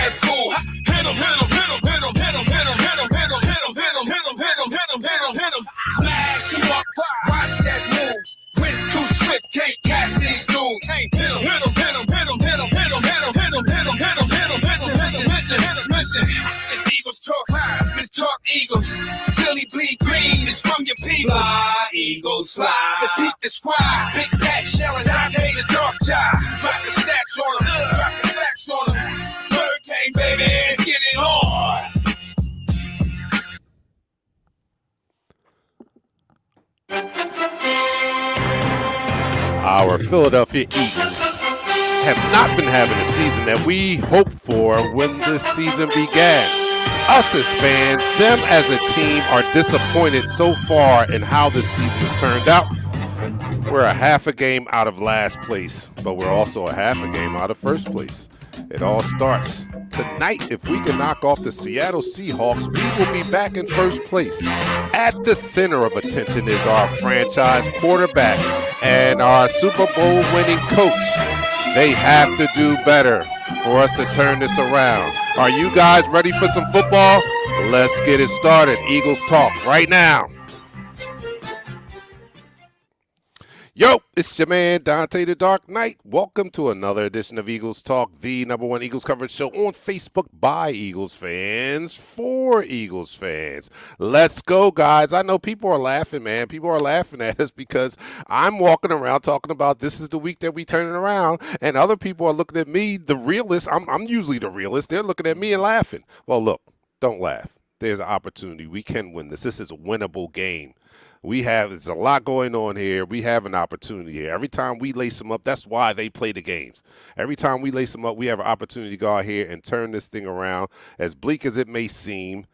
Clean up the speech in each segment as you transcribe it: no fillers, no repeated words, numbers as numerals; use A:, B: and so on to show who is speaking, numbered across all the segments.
A: that fool. Hit him, hit him, hit him, hit him, hit him, hit him, hit him, hit him, hit him, hit him, hit him, hit him, hit him, hit him, hit him. Smash him up, watch that move. Went too swift, can't catch these dudes. Hit him, hit him, hit him, hit him, hit him, hit him, hit him, hit him, hit him, hit him, hit him. Listen, listen, listen, hit him, listen. It's Eagles talk high, let's talk Eagles. Philly bleed green, it's from your people. Fly, Eagles, fly. Let's beat the squad. Big Pat shelling, Dante the dark job. Drop the stats on them, drop the facts on them. Spur game, baby, let's get it on.
B: Our Philadelphia Eagles have not been having a season that we hoped for when this season began. Us as fans, them as a team are disappointed so far in how this season has turned out. We're a half a game out of last place, but we're also a half a game out of first place. It all starts tonight. If we can knock off the Seattle Seahawks, we will be back in first place. At the center of attention is our franchise quarterback and our Super Bowl winning coach. They have to do better for us to turn this around. Are you guys ready for some football? Let's get it started. Eagles talk right now. Yo, it's your man, Dante the Dark Knight. Welcome to another edition of Eagles Talk, the #1 Eagles coverage show on Facebook by Eagles fans for Eagles fans. Let's go, guys. I know people are laughing, man. People are laughing at us because I'm walking around talking about this is the week that we turn it around, and other people are looking at me, the realist. I'm usually the realist. They're looking at me and laughing. Well, look, don't laugh. There's an opportunity. We can win this. This is a winnable game. There's a lot going on here. We have an opportunity here. Every time we lace them up, that's why they play the games. Every time we lace them up, we have an opportunity to go out here and turn this thing around. As bleak as it may seem,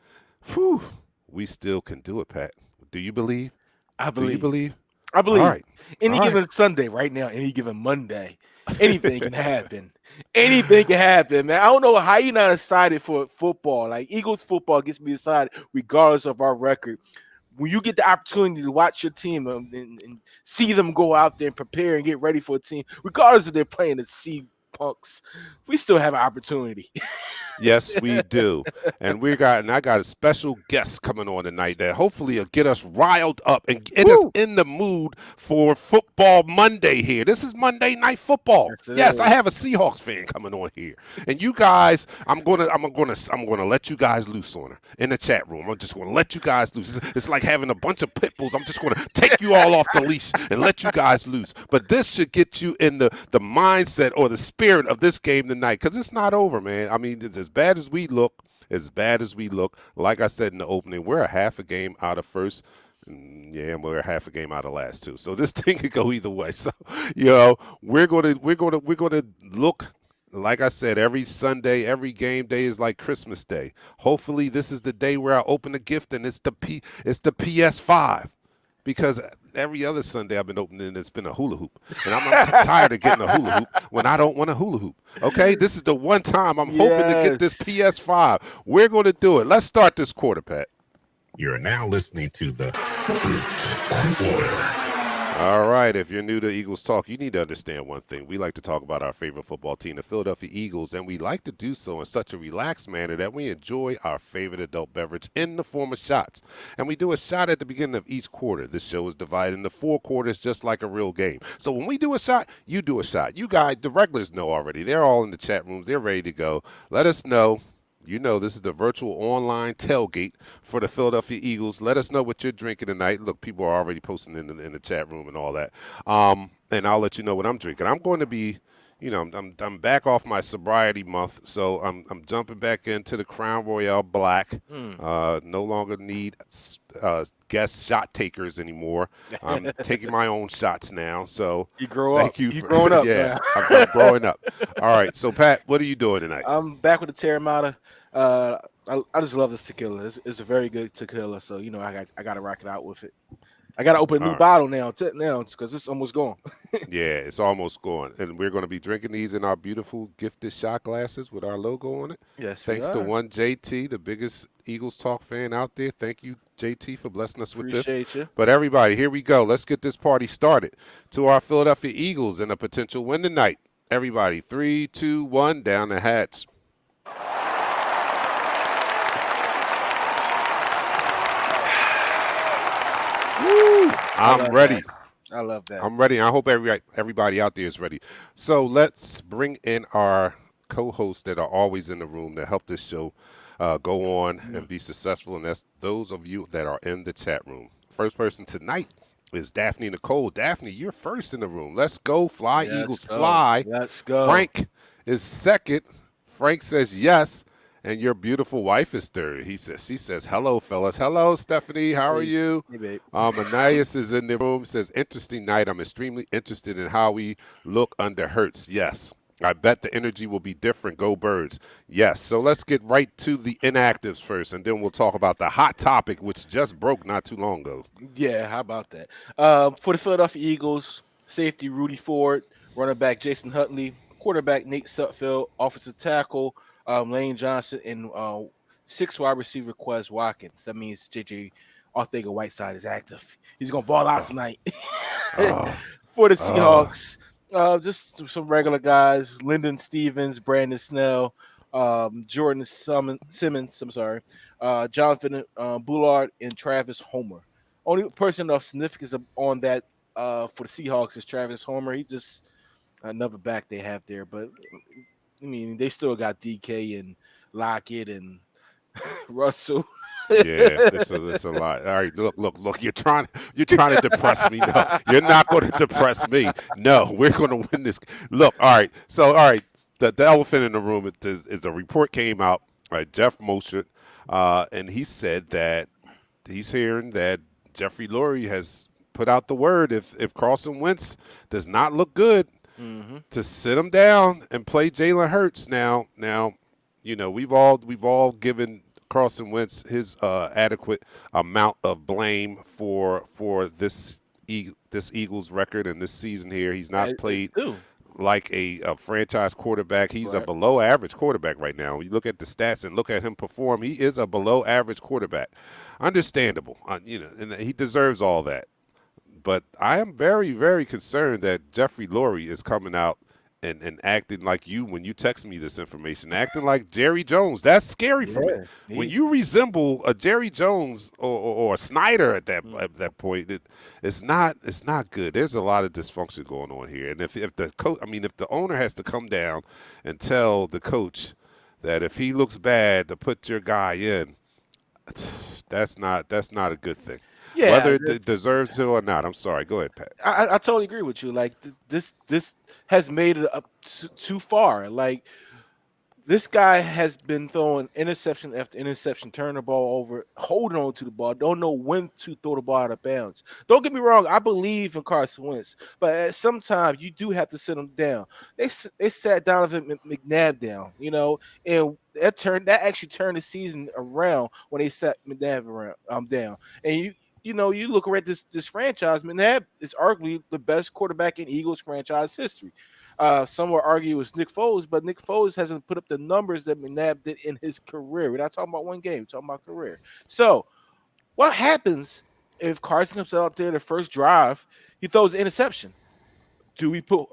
B: we still can do it, Pat. Do you believe?
C: I believe.
B: Do you believe?
C: I believe.
B: All right.
C: Any given Sunday right now, any given Monday, anything can happen. Anything can happen, man. I don't know how you're not excited for football. Like, Eagles football gets me excited regardless of our record. When you get the opportunity to watch your team and see them go out there and prepare and get ready for a team, regardless if they're playing the Sea Punks, we still have an opportunity.
B: Yes, we do. And I got a special guest coming on tonight that hopefully will get us riled up and get us in the mood for football Monday here. This is Monday Night Football. Yes, I have a Seahawks fan coming on here. And you guys, I'm gonna let you guys loose on her in the chat room. I'm just gonna let you guys loose. It's like having a bunch of pit bulls. I'm just gonna take you all off the leash and let you guys loose. But this should get you in the mindset or the spirit of this game tonight, because it's not over, man. I mean, it's as bad as we look, like I said in the opening, we're a half a game out of first. Yeah, we're a half a game out of last too. So this thing could go either way. So, we're gonna look. Like I said, every Sunday, every game day is like Christmas Day. Hopefully, this is the day where I open a gift and it's the PS5. Because every other Sunday I've been opening, it's been a hula hoop. And I'm tired of getting a hula hoop when I don't want a hula hoop. Okay? This is the one time I'm hoping to get this PS5. We're going to do it. Let's start this quarter, Pat.
D: You're now listening to the First Quarter.
B: All right, if you're new to Eagles Talk, you need to understand one thing. We like to talk about our favorite football team, the Philadelphia Eagles, and we like to do so in such a relaxed manner that we enjoy our favorite adult beverage in the form of shots. And we do a shot at the beginning of each quarter. This show is divided into 4 quarters just like a real game. So when we do a shot, you do a shot. You guys, the regulars know already. They're all in the chat rooms. They're ready to go. Let us know. You know, this is the virtual online tailgate for the Philadelphia Eagles. Let us know what you're drinking tonight. Look, people are already posting in the chat room and all that. And I'll let you know what I'm drinking. I'm going to be, I'm back off my sobriety month, so I'm jumping back into the Crown Royale Black. No longer need guest shot takers anymore. I'm taking my own shots now. So
C: you grow up.
B: You're
C: growing up.
B: Yeah, I'm growing up. All right. So Pat, what are you doing tonight?
C: I'm back with the Terramata. I just love this tequila. It's a very good tequila. So I got to rock it out with it. I got to open a new bottle now because it's almost gone.
B: Yeah, it's almost gone. And we're going to be drinking these in our beautiful gifted shot glasses with our logo on it.
C: Yes,
B: thanks to one JT, the biggest Eagles Talk fan out there. Thank you, JT, for blessing us with
C: Appreciate
B: this.
C: You.
B: But everybody, here we go. Let's get this party started. To our Philadelphia Eagles and a potential win tonight. Everybody, 3, 2, 1, down the hatch.
C: I
B: I'm
C: love that.
B: ready.
C: I love that.
B: I'm ready. I hope everybody out there is ready. So let's bring in our co-hosts that are always in the room to help this show go on
C: Mm.
B: and be successful, and that's those of you that are in the chat room. First person tonight is Daphne Nicole. Daphne, you're first in the room. Let's go, fly
C: Let's
B: Eagles,
C: go.
B: fly.
C: Let's go.
B: Frank is second. Frank says yes, and your beautiful wife is third. She says hello, fellas. Hello, Stephanie. How are
C: Hey,
B: you?
C: hey, babe.
B: Ananias is in the room, says, interesting night. I'm extremely interested in how we look under Hurts. Yes. I bet the energy will be different. Go Birds. Yes. So let's get right to the inactives first, and then we'll talk about the hot topic, which just broke not too long ago.
C: Yeah, how about that? For the Philadelphia Eagles, safety Rudy Ford, running back Jason Huntley, quarterback Nate Sutfield, offensive tackle Lane Johnson, and 6 wide receiver Quez Watkins. That means JJ Arthega Whiteside is active. He's gonna ball out
B: Oh,
C: tonight.
B: oh,
C: For the
B: oh.
C: Seahawks, just some regular guys: Lyndon Stevens, Brandon Snell, Jordan Simmons. I'm sorry, Jonathan Bullard, and Travis Homer. Only person of significance on that for the Seahawks is Travis Homer. He just another back they have there, but I mean they still got DK and Lockett and Russell.
B: Yeah, this a lot. All right, look. You're trying to depress me. No, you're not going to depress me. No, we're going to win this. Look, all right. So, all right, the elephant in the room is a report came out. Right, Jeff Mosher, and he said that he's hearing that Jeffrey Lurie has put out the word if Carson Wentz does not look good
C: hmm
B: to sit him down and play Jalen Hurts. Now, we've all given Carson Wentz his adequate amount of blame for this Eagles record and this season here. He's not
C: I
B: played
C: do.
B: like a franchise quarterback. He's a
C: Right.
B: below average quarterback right now. You look at the stats and look at him perform. He is a below average quarterback. Understandable, and he deserves all that. But I am very, very concerned that Jeffrey Lurie is coming out and acting like you when you text me this information, acting like Jerry Jones. That's scary for me.
C: Yeah.
B: When you resemble a Jerry Jones or a Snyder at that
C: Mm.
B: at that point, it's not good. There's a lot of dysfunction going on here. And if the coach, I mean, if the owner has to come down and tell the coach that if he looks bad to put your guy in, that's not a good thing.
C: Yeah,
B: Whether it deserves it or not. I'm sorry. Go ahead, Pat.
C: I totally agree with you. Like this has made it up too far. Like this guy has been throwing interception after interception, turning the ball over, holding on to the ball, don't know when to throw the ball out of bounds. Don't get me wrong, I believe in Carson Wentz, but at some time you do have to sit him down. They sat Donovan McNabb down, and that actually turned the season around when they sat McNabb around down. And you look at this franchise, McNabb is arguably the best quarterback in Eagles franchise history. Some will argue it's Nick Foles, but Nick Foles hasn't put up the numbers that McNabb did in his career. We're not talking about one game, we're talking about career. So, what happens if Carson comes out there the first drive, he throws an interception? Do we put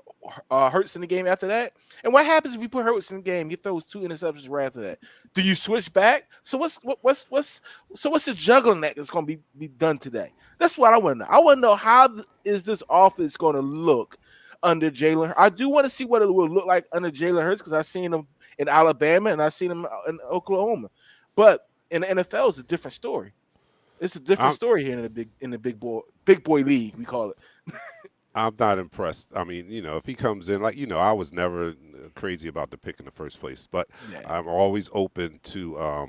C: Hurts in the game after that? And what happens if we put Hurts in the game? He throws 2 interceptions right after that. Do you switch back? So what's the juggling act that's going to be done today? That's what I want to know. I want to know how is this offense going to look under Jalen. I do want to see what it will look like under Jalen Hurts because I've seen him in Alabama and I've seen him in Oklahoma, but in the NFL, it's a different story. It's a different
B: I'm
C: story here in the big boy league we call it.
B: I'm not impressed. I mean, if he comes in like I was never crazy about the pick in the first place, but
C: Yeah.
B: I'm always open to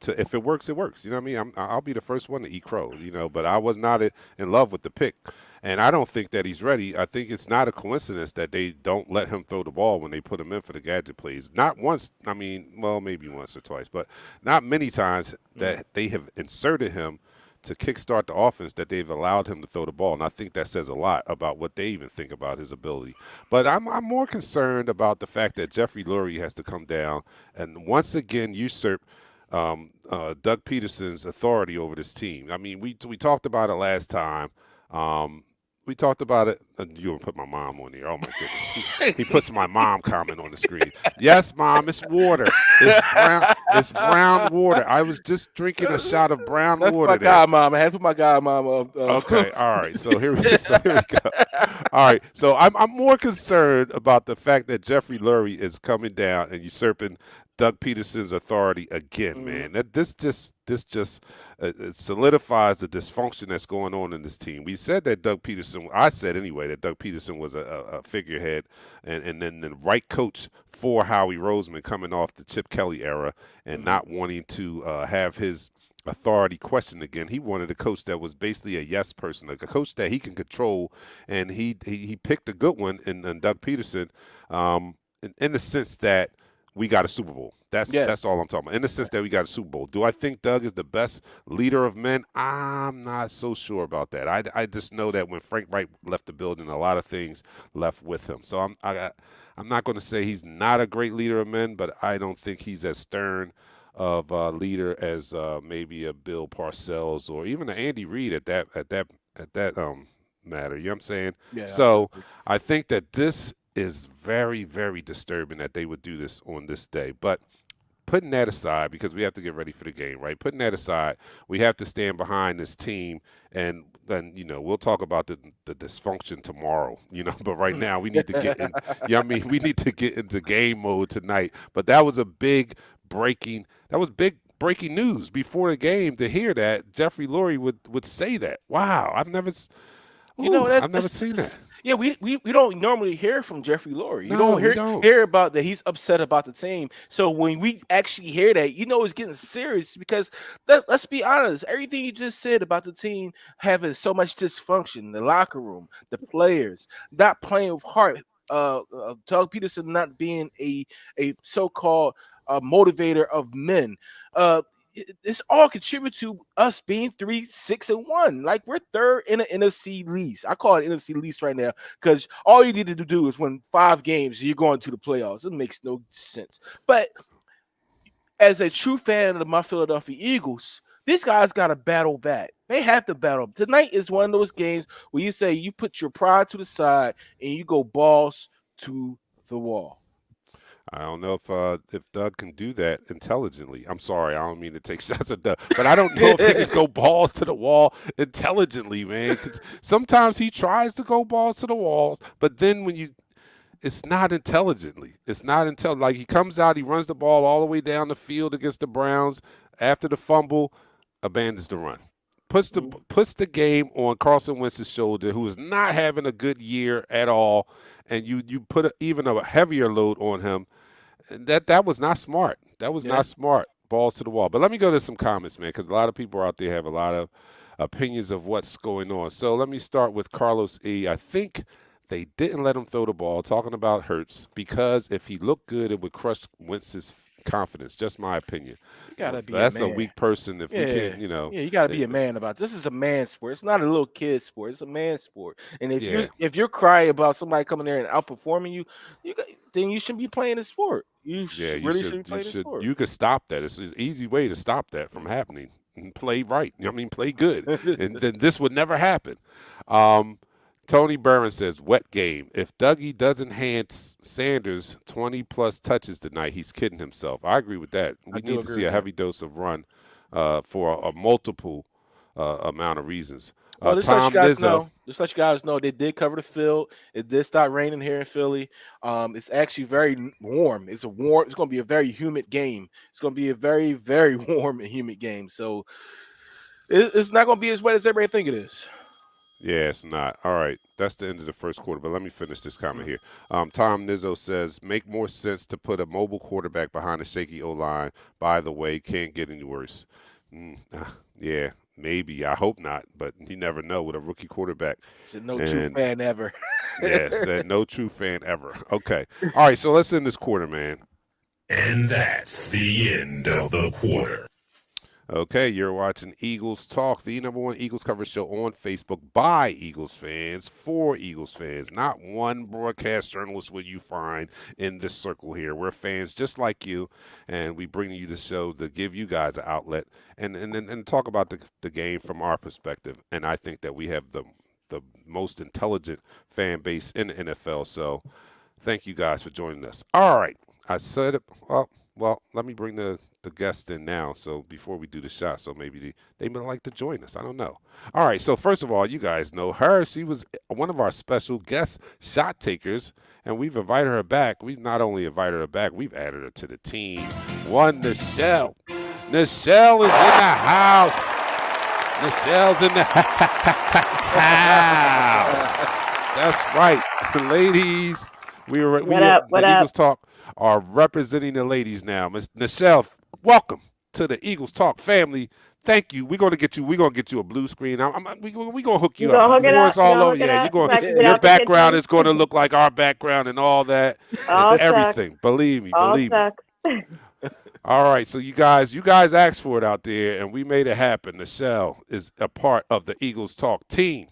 B: if it works, it works. You know what I mean? I'll be the first one to eat crow. But I was not in love with the pick, and I don't think that he's ready. I think it's not a coincidence that they don't let him throw the ball when they put him in for the gadget plays. Not once. I mean, well, maybe once or twice, but not many times that they have inserted him to kickstart the offense that they've allowed him to throw the ball. And I think that says a lot about what they even think about his ability. But I'm more concerned about the fact that Jeffrey Lurie has to come down and once again usurp Doug Peterson's authority over this team. I mean, we talked about it last time. We talked about it. You gonna put my mom on here? Oh my goodness! He puts my mom comment on the screen. Yes, mom, it's water. It's brown. It's brown water. I was just drinking a shot of brown
C: That's my
B: water there.
C: godmom. I had to put my godmom
B: Okay, all right. So here we go. All right. So I'm more concerned about the fact that Jeffrey Lurie is coming down and usurping Doug Peterson's authority again, man. That this just it solidifies the dysfunction that's going on in this team. We said that Doug Peterson. I said anyway that Doug Peterson was a figurehead and then the right coach for Howie Roseman coming off the Chip Kelly era and not wanting to have his authority questioned again. He wanted a coach that was basically a yes person, like a coach that he can control, and he picked a good one in Doug Peterson, in the sense that we got a Super Bowl. That's all I'm talking about. In the sense that we got a Super Bowl. Do I think Doug is the best leader of men? I'm not so sure about that. I just know that when Frank Wright left the building, a lot of things left with him. So I'm not going to say he's not a great leader of men, but I don't think he's as stern of a leader as maybe a Bill Parcells or even an Andy Reid at that matter. You know what I'm saying?
C: Yeah.
B: So I think that this is very, very disturbing that they would do this on this day. But putting that aside, because we have to get ready for the game, right? Putting that aside, we have to stand behind this team, and then we'll talk about the dysfunction tomorrow, But right now we need to get in. Yeah, I mean we need to get into game mode tonight. But that was big breaking news before the game to hear that Jeffrey Lurie would say that. Wow, I've never seen that.
C: Yeah, we don't normally hear from Jeffrey Lurie. You
B: No,
C: don't
B: we don't.
C: hear about that he's upset about the team. So when we actually hear that, it's getting serious because let's be honest, everything you just said about the team having so much dysfunction, the locker room, the players, not playing with heart, Doug Peterson not being a so-called motivator of men. This all contribute to us being 3-6-1. Like we're third in the NFC least. I call it NFC least right now because all you need to do is win 5 games. You're going to the playoffs. It makes no sense. But as a true fan of my Philadelphia Eagles, these guys got to battle back. They have to battle. Tonight is one of those games where you say you put your pride to the side and you go balls to the wall.
B: I don't know if Doug can do that intelligently. I'm sorry, I don't mean to take shots at Doug, but I don't know if he can go balls to the wall intelligently, man. Because sometimes he tries to go balls to the walls, but then it's not intelligently. It's not intelligent. Like he comes out, he runs the ball all the way down the field against the Browns. After the fumble, abandons the run. Puts the game on Carson Wentz's shoulder, who is not having a good year at all, and you put even a heavier load on him. And that was not smart. That was not smart. Balls to the wall. But let me go to some comments, man, because a lot of people out there have a lot of opinions of what's going on. So let me start with Carlos E. I think they didn't let him throw the ball, talking about Hurts, because if he looked good, it would crush Wentz's confidence. Just my opinion.
C: You gotta be
B: That's
C: a man.
B: weak person. If you can,
C: Yeah, you gotta be a man about this. Is a man sport. It's not a little kid sport. It's a man sport. And if you're crying about somebody coming there and outperforming you, then you shouldn't be playing the sport. You shouldn't be playing the sport.
B: You could stop that. It's an easy way to stop that from happening. And play right. Play good, and then this would never happen. Tony Burns says, wet game. If Dougie doesn't hand Sanders 20-plus touches tonight, he's kidding himself. I agree with that. We need to see a heavy dose of run for a multiple amount of reasons.
C: Well, just let you guys know they did cover the field. It did start raining here in Philly. It's actually very warm. It's going to be a very humid game. It's going to be a very, very warm and humid game. So it's not going to be as wet as everybody think it is.
B: Yeah, it's not. All right. That's the end of the first quarter, but let me finish this comment here. Tom Nizzo says, make more sense to put a mobile quarterback behind a shaky O-line. By the way, can't get any worse. Yeah, maybe. I hope not, but you never know with a rookie quarterback.
C: Said no true fan ever.
B: Yeah, said no true fan ever. Okay. All right, so let's end this quarter, man.
D: And that's the end of the quarter.
B: Okay, you're watching Eagles Talk, the #1 Eagles coverage show on Facebook by Eagles fans, for Eagles fans. Not one broadcast journalist will you find in this circle here. We're fans just like you, and we bring you the show to give you guys an outlet and talk about the game from our perspective. And I think that we have the most intelligent fan base in the NFL. So thank you guys for joining us. All right, I said it. Well, let me bring the the guests in now. So before we do the shot, so maybe they might like to join us. I don't know. All right. So first of all, you guys know her. She was one of our special guest shot takers, and we've invited her back. We've not only invited her back, we've added her to the team. One, Nichelle. Nichelle is in the house. Nichelle's in the house. That's right, ladies. The Eagles Talk are representing the ladies now. Miss Nichelle, welcome to the Eagles Talk family. Thank you. We're gonna get you a blue screen. We're gonna hook you up. Before it's all over, yeah. Your background is gonna look like our background and all that. And everything. Believe me. All right, so you guys asked for it out there, and we made it happen. Nichelle is a part of the Eagles Talk team.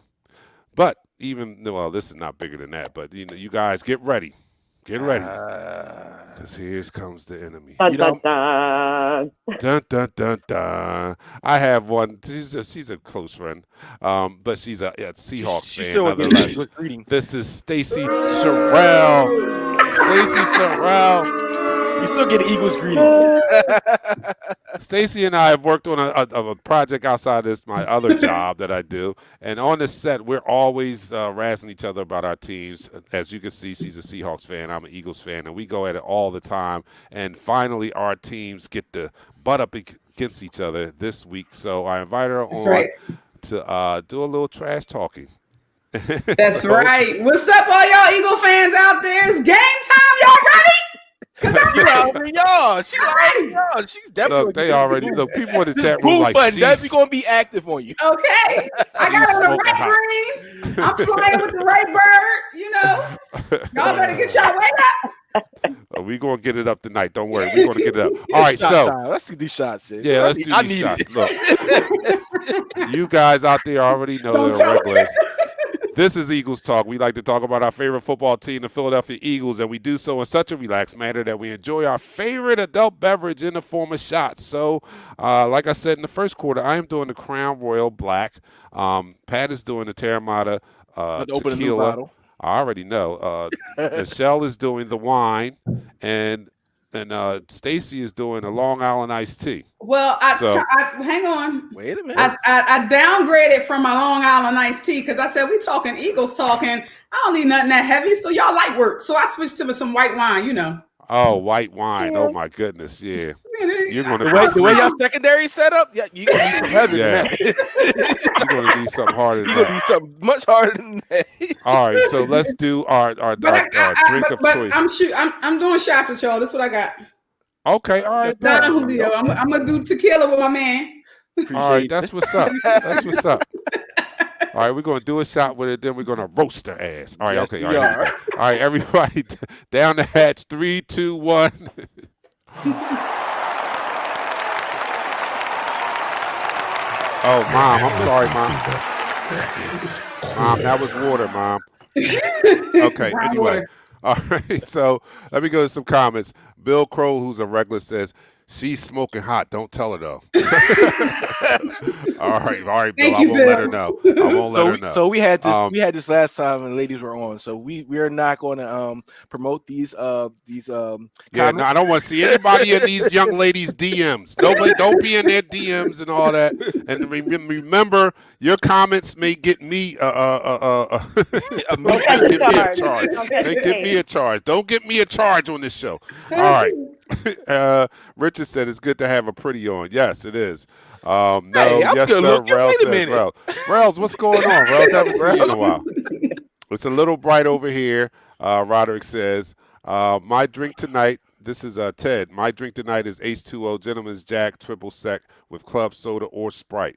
B: But this is not bigger than that. But you guys get ready, because here comes the enemy.
E: Dun, dun, dun.
B: Dun dun dun dun. I have one. She's a close friend, but she's a Seahawks fan.
C: Still
B: Nonetheless, this is Stacey Sherrill. Stacey Sherrill.
C: You still get an Eagles greeting.
B: Stacey and I have worked on a project outside this, my other job that I do. And on the set, we're always razzing each other about our teams. As you can see, she's a Seahawks fan. I'm an Eagles fan. And we go at it all the time. And finally, our teams get to butt up against each other this week. So I invited her on to do a little trash talking.
F: That's right. What's up, all y'all Eagle fans out there? It's game time. Y'all ready?
C: She definitely.
B: Look, people in the chat room like she's
C: definitely gonna be active on you.
F: Okay, I got on the right green. I'm flying with the right bird. Y'all better get y'all way up.
B: We're gonna get it up tonight. Don't worry, we're gonna get it up. All right,
C: let's do shots. Sid.
B: Yeah, let's do these shots. Look, you guys out there already know they're regulars. This is Eagles Talk. We like to talk about our favorite football team, the Philadelphia Eagles, and we do so in such a relaxed manner that we enjoy our favorite adult beverage in the form of shots. So, like I said in the first quarter, I am doing the Crown Royal Black. Pat is doing the Terramata tequila. I already know. Nichelle is doing the wine, and Stacey is doing a Long Island iced tea.
F: Well, hang on.
C: Wait a minute.
F: I downgraded from my Long Island iced tea because I said we talking Eagles talking. I don't need nothing that heavy, so y'all light work. So I switched to some white wine.
B: Oh, white wine. Yeah. Oh my goodness, yeah.
F: You're
B: gonna
C: the way y'all secondary set up. Yeah, you gonna need some heavy.
B: Yeah. You're gonna need something harder than that.
C: You're gonna need something much harder than that.
B: All right, so let's do our drink of choice.
F: I'm doing shots with y'all. That's what I got.
B: Okay, all right.
F: Julio. I'm gonna do tequila with my man.
B: All right, that's what's up. All right, we're going to do a shot with it, then we're going to roast her ass. All right, yes, okay. All right, everybody, down the hatch. 3, 2, 1. Oh, Mom, I'm sorry, Mom. Mom, that was water, Mom. Okay, anyway. All right, so let me go to some comments. Bill Crow, who's a regular, says, she's smoking hot. Don't tell her, though. All right, Bill. I won't let her know.
C: So we had this. We had this last time, and the ladies were on. So we are not going to promote these.
B: Yeah, no, I don't want to see anybody in these young ladies' DMs. Nobody, don't be in their DMs and all that. And remember, your comments may get me a charge. They get me a charge. Don't get me a charge on this show. All right. Richard said it's good to have a pretty on. Yes, it is. No, yes, sir. Rel says, Rels, what's going on? Rels, haven't seen you in a while. It's a little bright over here. Roderick says, my drink tonight, this is Ted. My drink tonight is H2O, Gentleman's Jack, triple sec with club soda or Sprite.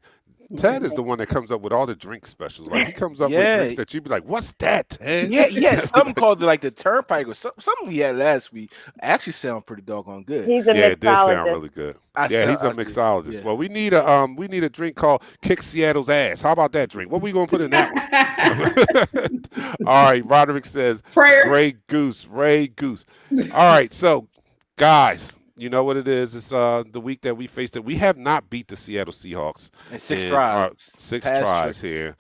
B: Ted is the one that comes up with all the drink specials. Like he comes up with drinks that you'd be like, "What's that, Ted?"
C: Yeah. Something called like the Turnpike or something we had last week. Actually, sound pretty doggone good.
E: He's a
B: it did sound really good. He's a mixologist. Yeah. Well, we need a drink called Kick Seattle's Ass. How about that drink? What are we gonna put in that one? All right, Roderick says, Ray Goose. All right, so guys. You know what it is? It's the week that we faced it. We have not beat the Seattle Seahawks
C: in 6 tries.
B: 6 tries here.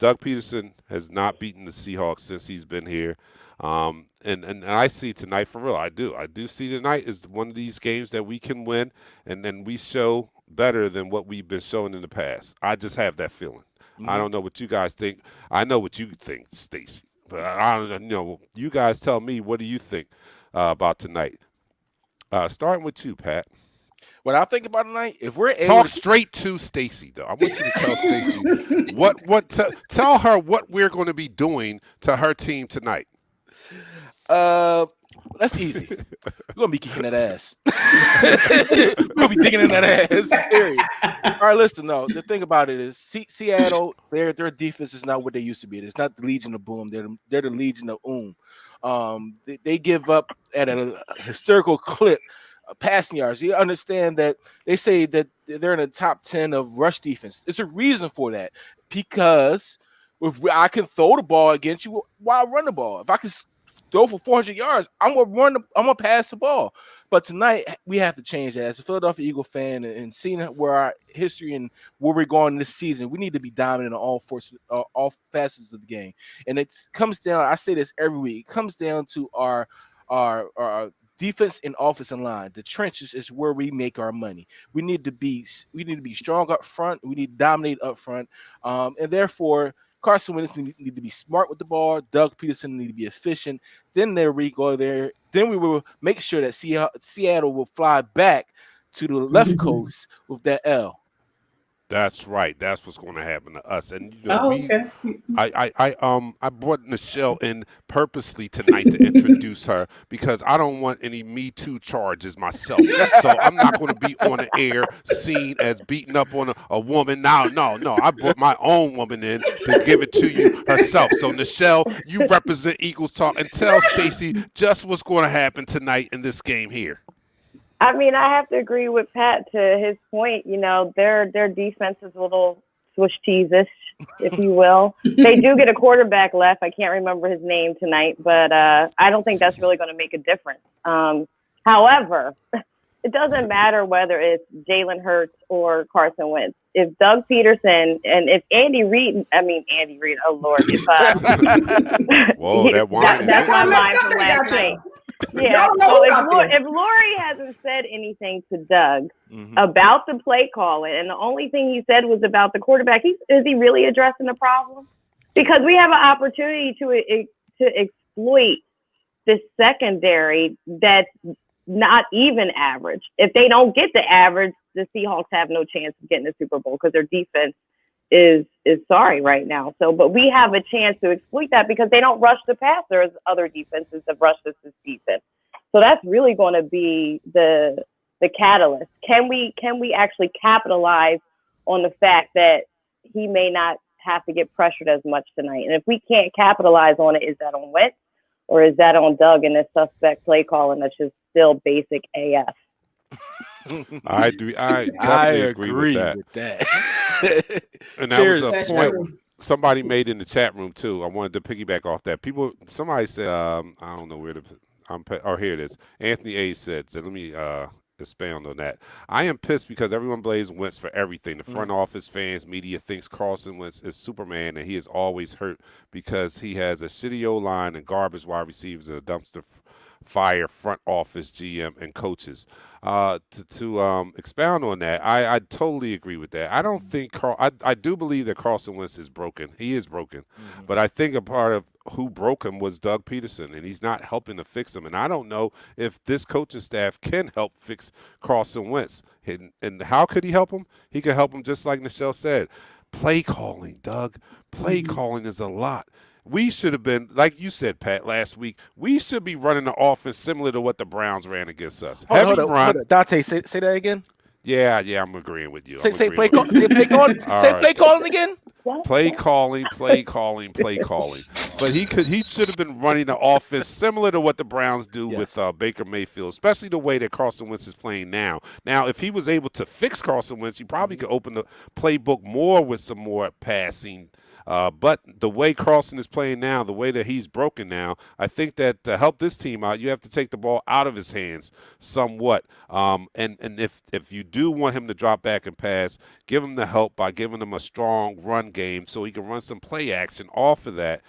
B: Doug Peterson has not beaten the Seahawks since he's been here. And I see tonight for real. I do. I do see tonight is one of these games that we can win, and then we show better than what we've been showing in the past. I just have that feeling. I don't know what you guys think. I know what you think, Stacy. But I don't know. You guys tell me, what do you think about tonight? Starting with you, Pat.
C: What I think about tonight, if we're able
B: Talk
C: to
B: straight to Stacy, though. I want you to tell Stacy tell her what we're going to be doing to her team tonight.
C: that's easy. We're gonna be kicking that ass. We're gonna be digging in that ass. Period. All right, listen. No, the thing about it is Seattle. Their defense is not what they used to be. It's not the Legion of Boom. They're the Legion of They give up at a historical clip. Passing yards. You understand that they say that they're in the top 10 of rush defense. It's a reason for that, because if I can throw the ball against you, why run the ball? If I can throw for 400 yards, I'm gonna pass the ball. But tonight we have to change that. As a Philadelphia Eagle fan, and seeing where our history and where we're going this season, we need to be dominant in all facets of the game. And it comes down. I say this every week. It comes down to our defense and offensive line. The trenches is where we make our money. We need to be strong up front. We need to dominate up front. And therefore, Carson Wentz need to be smart with the ball. Doug Peterson need to be efficient. Then we go there. Then we will make sure that Seattle will fly back to the left coast with that L.
B: That's right. That's what's going to happen to us. And
F: okay.
B: I brought Nichelle in purposely tonight to introduce her, because I don't want any Me Too charges myself. So I'm not going to be on the air seen as beating up on a woman. No. I brought my own woman in to give it to you herself. So Nichelle, you represent Eagles Talk, and tell Stacy just what's going to happen tonight in this game here.
E: I mean, I have to agree with Pat to his point. You know, their defense is a little Swiss cheese-ish, if you will. They do get a quarterback left. I can't remember his name tonight, but I don't think that's really going to make a difference. However, it doesn't matter whether it's Jalen Hurts or Carson Wentz. If Doug Peterson and if Andy Reid, oh Lord, if
B: whoa, that wine.
E: that's my line from last night. Yeah, so if Lori hasn't said anything to Doug about the play calling, and the only thing he said was about the quarterback, is he really addressing the problem? Because we have an opportunity to exploit this secondary that's not even average. If they don't get the average, the Seahawks have no chance of getting the Super Bowl, because their defense is sorry right now. So, but we have a chance to exploit that because they don't rush the passer as other defenses have rushed this season. So that's really going to be the catalyst. Can we actually capitalize on the fact that he may not have to get pressured as much tonight? And if we can't capitalize on it, is that on Wentz or is that on Doug and his suspect play calling that's just still basic AF?
B: I definitely agree with that. And that was a point somebody made in the chat room too. I wanted to piggyback off that. Somebody said, I don't know where here it is. Anthony A said, let me expand on that. I am pissed because everyone blames Wentz for everything. The front office, fans, media thinks Carson Wentz is Superman, and he is always hurt because he has a shitty O-line and garbage wide receivers and a dumpster fire front office, GM, and coaches. To expound on that, I totally agree with that. I don't think I do believe that Carson Wentz is broken. He is broken. But I think a part of who broke him was Doug Peterson, and he's not helping to fix him. And I don't know if this coaching staff can help fix Carson Wentz. And how could he help him? He could help him just like Nichelle said. Play calling, Doug. Play calling is a lot. We should have been, like you said, Pat, last week, we should be running the offense similar to what the Browns ran against us.
C: Hold on. Dante, say that again.
B: Yeah, I'm agreeing with you.
C: Say play calling again.
B: Play calling. But he should have been running the offense similar to what the Browns do with Baker Mayfield, especially the way that Carson Wentz is playing now. Now, if he was able to fix Carson Wentz, you probably could open the playbook more with some more passing. But the way Carlson is playing now, the way that he's broken now, I think that to help this team out, you have to take the ball out of his hands somewhat. And if you do want him to drop back and pass, give him the help by giving him a strong run game so he can run some play action off of that.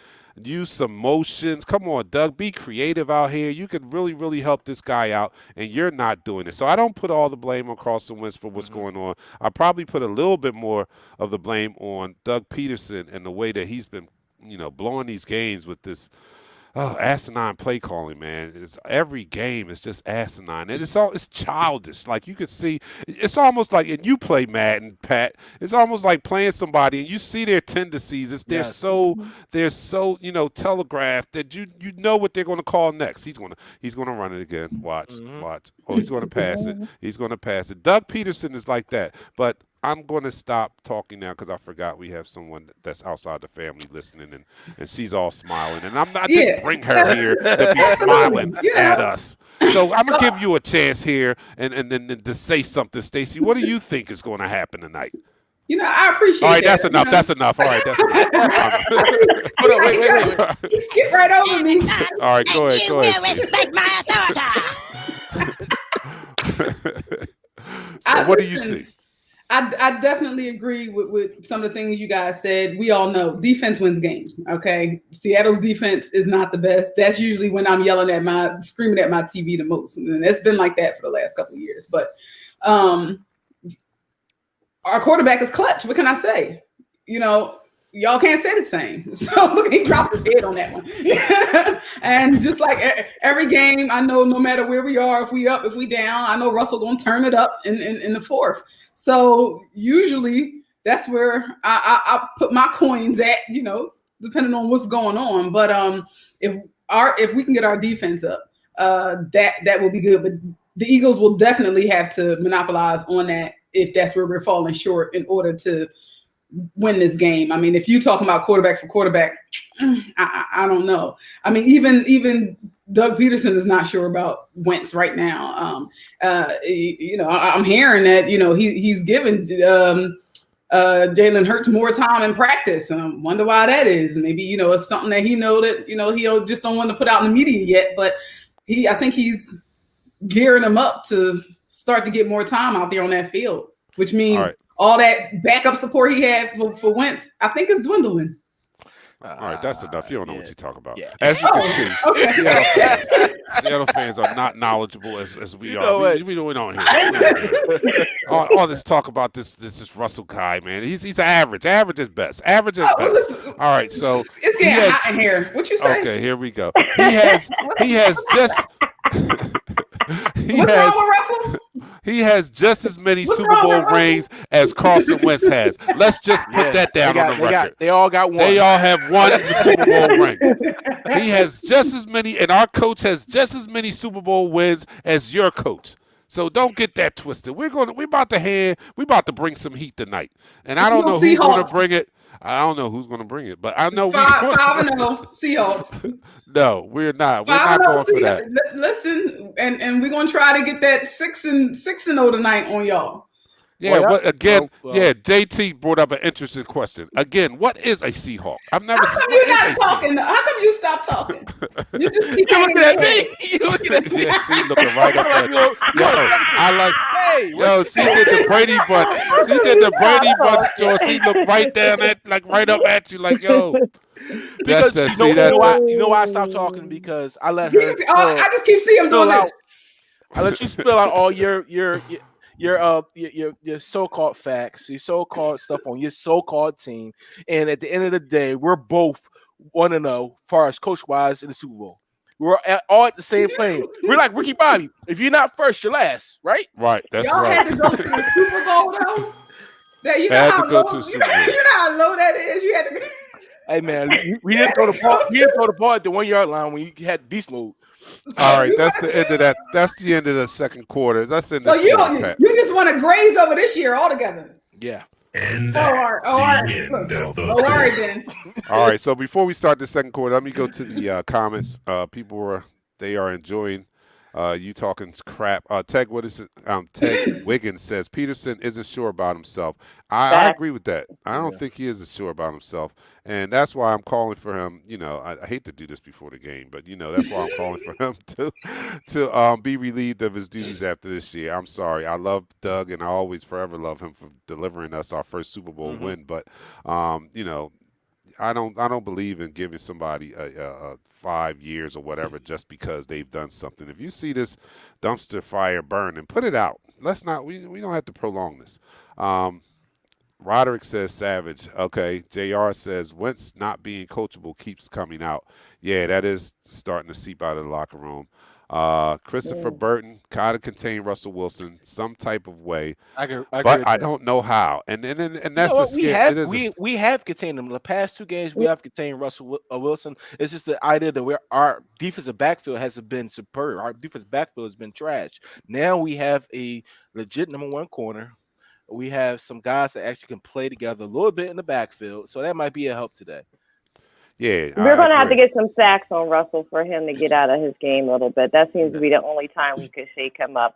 B: use some motions. Come on, Doug, be creative out here. You could really, really help this guy out, and you're not doing it. So I don't put all the blame on Carson Wentz for what's going on. I probably put a little bit more of the blame on Doug Peterson and the way that he's been, blowing these games with this asinine play calling, man. It's every game is just asinine. And it's childish. Like you could see, it's almost like, and you play Madden, Pat, it's almost like playing somebody and you see their tendencies. They're so telegraphed that you know what they're gonna call next. He's gonna run it again. Watch. Oh, he's gonna pass it. He's gonna pass it. Doug Peterson is like that. But I'm going to stop talking now because I forgot we have someone that's outside the family listening, and she's all smiling. And I didn't bring her here to be smiling at us. So I'm going to give you a chance here and then to say something, Stacey. What do you think is going to happen tonight?
F: I appreciate
B: All right,
F: that.
B: that's enough. That's enough. All right, that's enough.
C: Hold on, wait.
F: You skip right over me.
B: All right, go ahead.
G: You will respect my authority.
B: So what do you see?
F: I definitely agree with some of the things you guys said. We all know defense wins games. Okay. Seattle's defense is not the best. That's usually when I'm screaming at my TV the most. And it's been like that for the last couple of years. But our quarterback is clutch. What can I say? Y'all can't say the same. So look, he dropped his head on that one. And just like every game, I know no matter where we are, if we up, if we down, I know Russell gonna turn it up in the fourth. So usually that's where I put my coins at, depending on what's going on. But if we can get our defense up, that will be good. But the Eagles will definitely have to monopolize on that if that's where we're falling short in order to win this game. I mean, if you talking about quarterback for quarterback, I don't know. I mean, even Doug Peterson is not sure about Wentz right now. I'm hearing that he's given Jalen Hurts more time in practice. Wonder why that is. Maybe it's something that he he just don't want to put out in the media yet. But I think he's gearing him up to start to get more time out there on that field, which means all that backup support he had for Wentz, I think is dwindling.
B: All right, that's enough. You don't know what you're talking about.
C: Yeah.
B: As you can see, Seattle fans are not knowledgeable as we are. We don't hear all this talk about this Russell guy, man. He's average. Average is best. Average is best.
F: Listen,
B: all right, so
F: it's getting hot in here. What you say?
B: Okay, here we go. He has just.
F: What's wrong with Russell?
B: He has just as many Super Bowl rings as Carson Wentz has. Let's just put that down on the record.
C: They all got one.
B: They all have one Super Bowl ring. He has just as many, and our coach has just as many Super Bowl wins as your coach. So don't get that twisted. We about to bring some heat tonight, and I don't know who's going to bring it. I don't know who's going to bring it, but I know
F: 5-0 Seahawks.
B: No, we're not. We're not going for that.
F: Listen, and we're going to try to get that 6-0 tonight on y'all.
B: Yeah, but again, JT brought up an interesting question. Again, what is a Seahawk? I've never seen.
F: How come you're not talking? How come you stop talking? You just keep
C: looking at me. You looking at me.
B: Yeah, she's looking right up at you. She did the Brady Bunch. She did the Brady Bunch, George. She looked right down right up at you, like, yo.
C: Because you know why I stopped talking? Because I let her.
F: I just keep seeing him doing this.
C: I let you spill out all your so-called facts, your so-called stuff on your so-called team, and at the end of the day, we're both 1-0 as far as coach-wise in the Super Bowl. We're all at the same plane. We're like Ricky Bobby. If you're not first, you're last, right?
B: Right. That's
F: y'all
B: right.
F: Had to go to the Super Bowl though. You know how low that is. You had to.
C: Hey man, we didn't throw the ball. You didn't throw the ball at the 1 yard line when you had beast mode.
B: All right, that's the end of that. That's the end of the second quarter. That's in.
F: So you just want to graze over this year altogether.
C: Yeah.
D: And
F: all right then.
B: All right. So before we start the second quarter, let me go to the comments. People they are enjoying you talking crap. Ted Wiggins says Peterson isn't sure about himself. I agree with that. I don't think he is sure about himself, and that's why I'm calling for him. I hate to do this before the game, but that's why I'm calling for him to be relieved of his duties after this year. I'm sorry. I love Doug, and I always forever love him for delivering us our first Super Bowl win. But I don't believe in giving somebody a 5 years or whatever just because they've done something. If you see this dumpster fire burning, put it out. Let's not. We don't have to prolong this. Um, Roderick says Savage. Okay. JR says Wentz not being coachable keeps coming out. Yeah, that is starting to seep out of the locker room. Christopher Burton kind of contained Russell Wilson some type of way, but I don't know how. And that's the scare.
C: We have contained him. The past 2 games we have contained Russell Wilson. It's just the idea that our defensive backfield hasn't been superb. Our defensive backfield has been trash. Now we have a legit number 1 corner. We have some guys that actually can play together a little bit in the backfield, so that might be a help today.
B: Yeah,
E: we're going to have to get some sacks on Russell for him to get out of his game a little bit. That seems to be the only time we could shake him up.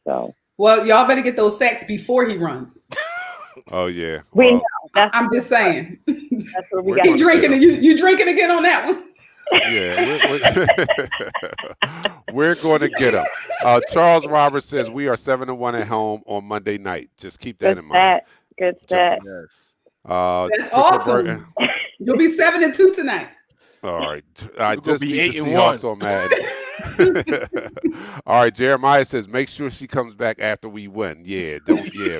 E: So,
F: well, y'all better get those sacks before he runs.
B: Oh yeah,
E: we know.
F: I'm just saying.
E: That's what we got.
F: You drinking? You drinking again on that one?
B: Yeah, we're going to get him. Charles Roberts says we are 7-1 at home on Monday night. Just keep that in mind.
E: Good stat.
B: Yes.
F: That's awesome. You'll be 7-2 tonight.
B: All right. I just beat the Seahawks on Madden. All right. Jeremiah says, make sure she comes back after we win. Yeah.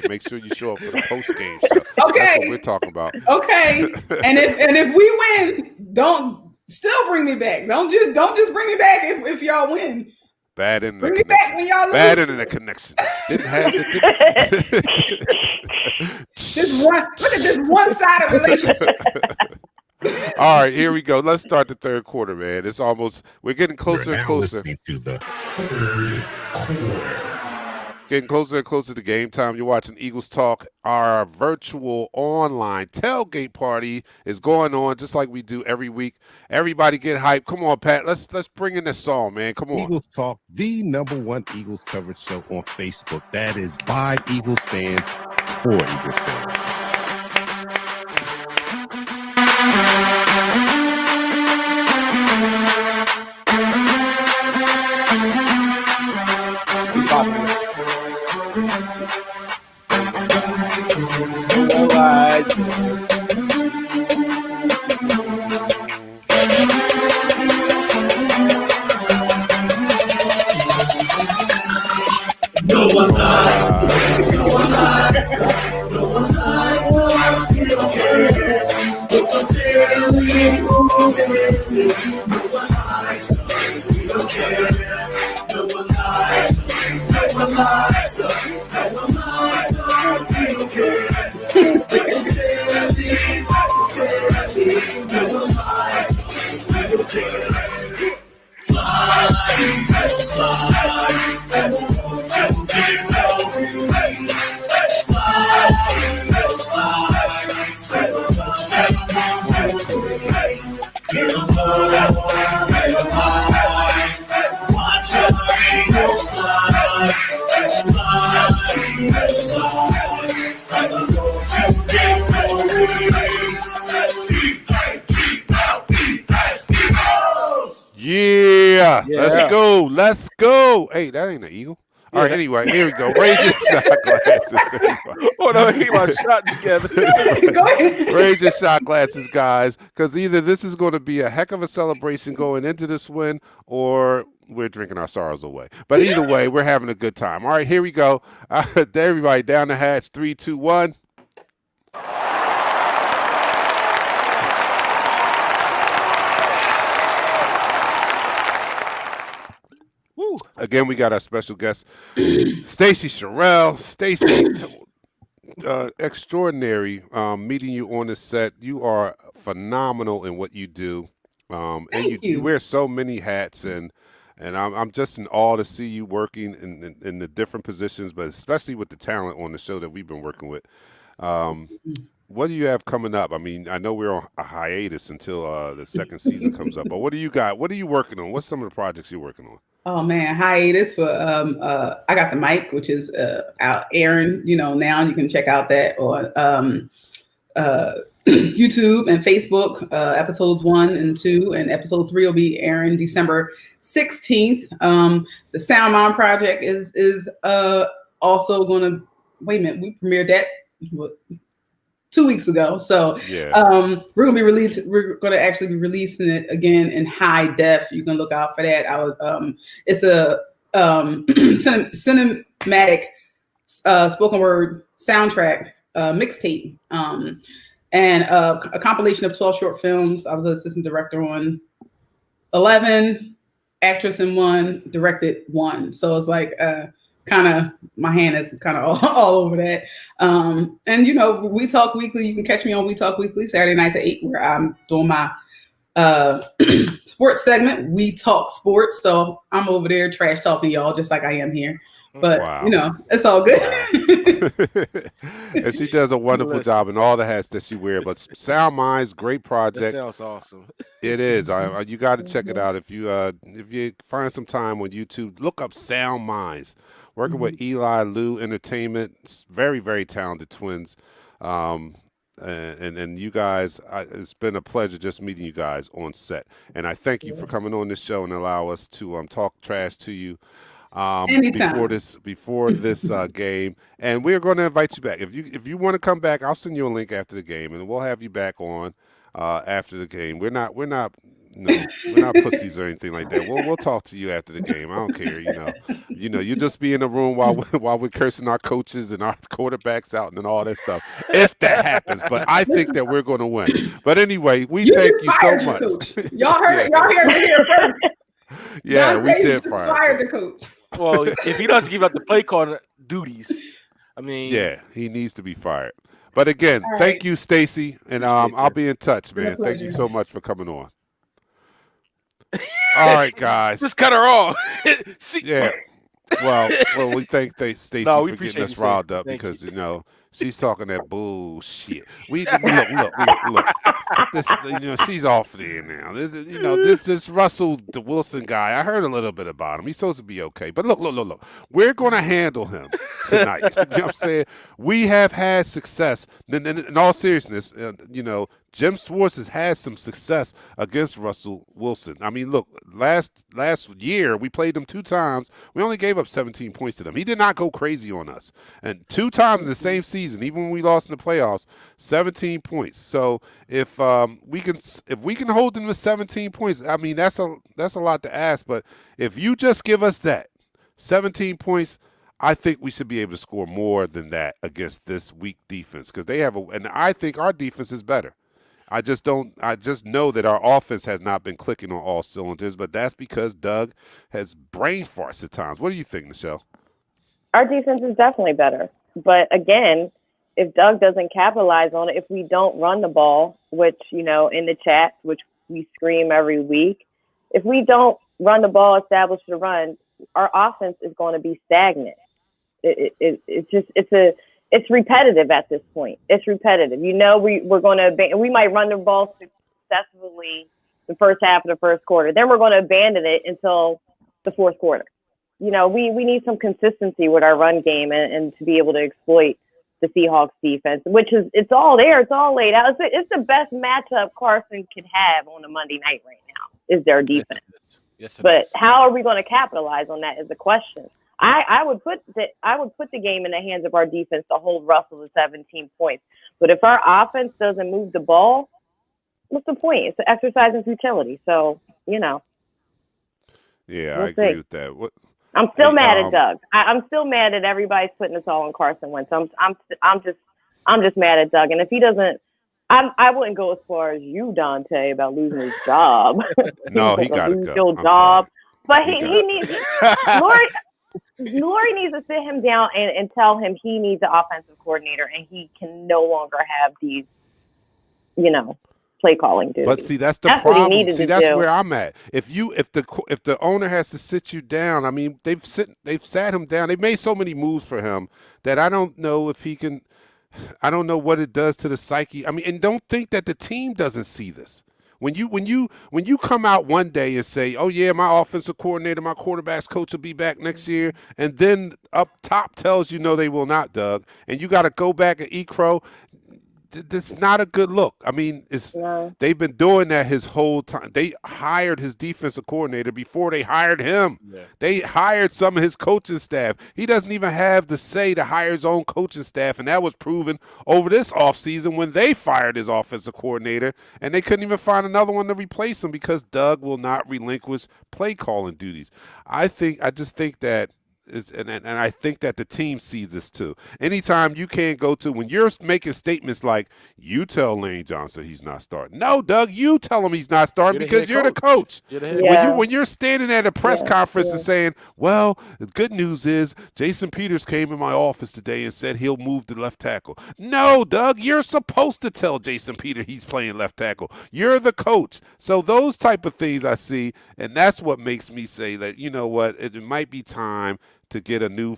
B: Make sure you show up for the post game show.
F: Okay.
B: That's what we're talking about.
F: Okay. And if we win, don't still bring me back. Don't just bring me back if y'all win.
B: Bad internet
F: bring me back when y'all lose.
B: Bad internet connection. Didn't have
F: look at this one-sided relationship.
B: All right, here we go. Let's start the third quarter, man. We're getting closer and closer.
D: To the third quarter.
B: Getting closer and closer to game time. You're watching Eagles Talk. Our virtual online tailgate party is going on just like we do every week. Everybody get hyped. Come on, Pat. Let's bring in this song, man. Come on.
D: Eagles Talk, the #1 Eagles coverage show on Facebook. That is by Eagles fans for Eagles fans.
A: No one lies. No one lies. No one lies. No one still cares. No one barely moves. No one lies. No one still cares. No one lies. No one lies. No one lies. No one still cares. No one barely moves. No one lies. No one still cares. Fly, fly, and we'll to be
B: Yeah, let's go. Hey, that ain't an eagle. All right, anyway, here we go. Raise your shot glasses.
C: Oh, no, he was shot together.
F: Go ahead.
B: Raise your shot glasses, guys, because either this is going to be a heck of a celebration going into this win or we're drinking our sorrows away. But either way, we're having a good time. All right, here we go. Everybody down the hatch. 3, 2, 1. Again, we got our special guest, Stacey Sherrill. Stacey, extraordinary meeting you on the set. You are phenomenal in what you do.
F: Thank you.
B: You wear so many hats, and I'm just in awe to see you working in the different positions, but especially with the talent on the show that we've been working with. What do you have coming up? I mean, I know we're on a hiatus until the second season comes up, but what do you got? What are you working on? What's some of the projects you're working on?
F: Oh man, hiatus for I got the mic, which is out airing. Now you can check out that on YouTube and Facebook. Episodes 1 and 2, and episode 3 will be airing December 16th. The Sound Mom project is also going to. Wait a minute, we premiered that. 2 weeks ago. So
B: Yeah.
F: we're gonna actually be releasing it again in high def. You can look out for that. It's a cinematic spoken word soundtrack mixtape, and a compilation of 12 short films. I was an assistant director on 11, actress in 1, directed 1. So it's like kind of my hand is kind of all over that. And We Talk Weekly. You can catch me on We Talk Weekly Saturday nights at 8, where I'm doing my sports segment. We Talk Sports. So I'm over there trash talking y'all just like I am here. But
B: Wow.
F: It's all good.
B: And she does a wonderful job in all the hats that she wears. But Sound Minds, great project.
C: That sounds awesome.
B: It is. You got to check it out if you find some time on YouTube. Look up Sound Minds. Working with Eli Lou Entertainment. It's very, very talented twins. And you guys, it's been a pleasure just meeting you guys on set. And I thank you for coming on this show and allow us to talk trash to you. Before this game, and we're going to invite you back. If you want to come back, I'll send you a link after the game, and we'll have you back on after the game. We're not pussies or anything like that. We'll talk to you after the game. I don't care. You just be in the room while we're cursing our coaches and our quarterbacks out and all that stuff. If that happens, but I think that we're going to win. But anyway, we thank you so much.
F: Y'all heard it here first.
B: Yeah, we did fire
F: the coach.
C: Well, if he doesn't give up the play call duties, I mean,
B: yeah, he needs to be fired. But again, thank you, Stacy, and I'll be in touch, man. Thank you so much for coming on. All right, guys.
C: Just cut her off.
B: Yeah. Well, we thank Stacy for getting us riled up because she's talking that bullshit. Look. This, she's off there now. This Russell Wilson guy. I heard a little bit about him. He's supposed to be okay, but look. We're gonna handle him tonight. You know what I'm saying? We have had success. In all seriousness, Jim Schwartz has had some success against Russell Wilson. I mean, look, last year we played them 2 times. We only gave up 17 points to them. He did not go crazy on us. And 2 times in the same season, even when we lost in the playoffs, 17 points. So if we can hold them to 17 points, I mean that's a lot to ask. But if you just give us that 17 points, I think we should be able to score more than that against this weak defense because and I think our defense is better. I just know that our offense has not been clicking on all cylinders, but that's because Doug has brain farts at times. What do you think, Michelle?
E: Our defense is definitely better. But again, if Doug doesn't capitalize on it, if we don't run the ball, which, in the chat, which we scream every week, if we don't run the ball, establish the run, our offense is going to be stagnant. It's repetitive at this point. It's repetitive. We're going to we might run the ball successfully the first half of the first quarter. Then we're going to abandon it until the fourth quarter. We need some consistency with our run game and to be able to exploit the Seahawks defense, it's all there. It's all laid out. It's the best matchup Carson could have on a Monday night right now is their defense.
C: Yes,
E: but how are we going to capitalize on that is the question. I would put the game in the hands of our defense to hold Russell to 17 points. But if our offense doesn't move the ball, what's the point? It's an exercise in futility. So,
B: Yeah,
E: we'll
B: I agree with that.
E: I'm still mad at Doug. I'm still mad that everybody's putting this all on Carson Wentz. I'm just mad at Doug. And if he doesn't, I wouldn't go as far as you, Dante, about losing his job.
B: No, he got to go.
E: Your job. But he needs Lori needs to sit him down and tell him he needs an offensive coordinator and he can no longer have these, play calling duties.
B: But see, that's the problem. See, that's where I'm at. If the owner has to sit you down, I mean, they've sat him down. They've made so many moves for him that I don't know if he can. I don't know what it does to the psyche. I mean, and don't think that the team doesn't see this. When you come out one day and say, "Oh yeah, my offensive coordinator, my quarterbacks coach will be back next year," and then up top tells you no, they will not, Doug, and you got to go back and eat crow. That's not a good look. I mean, they've been doing that his whole time. They hired his defensive coordinator before they hired him.
C: Yeah.
B: They hired some of his coaching staff. He doesn't even have the say to hire his own coaching staff, and that was proven over this offseason when they fired his offensive coordinator, and they couldn't even find another one to replace him because Doug will not relinquish play calling duties. I just think that. And I think that the team sees this too. Anytime you can't go to, when you're making statements like, you tell Lane Johnson he's not starting. No, Doug, you tell him he's not starting because you're the coach. When you're standing at a press conference and saying, well, the good news is Jason Peters came in my office today and said he'll move to left tackle. No, Doug, you're supposed to tell Jason Peters he's playing left tackle. You're the coach. So those type of things I see, and that's what makes me say that, you know what, it might be time to get a new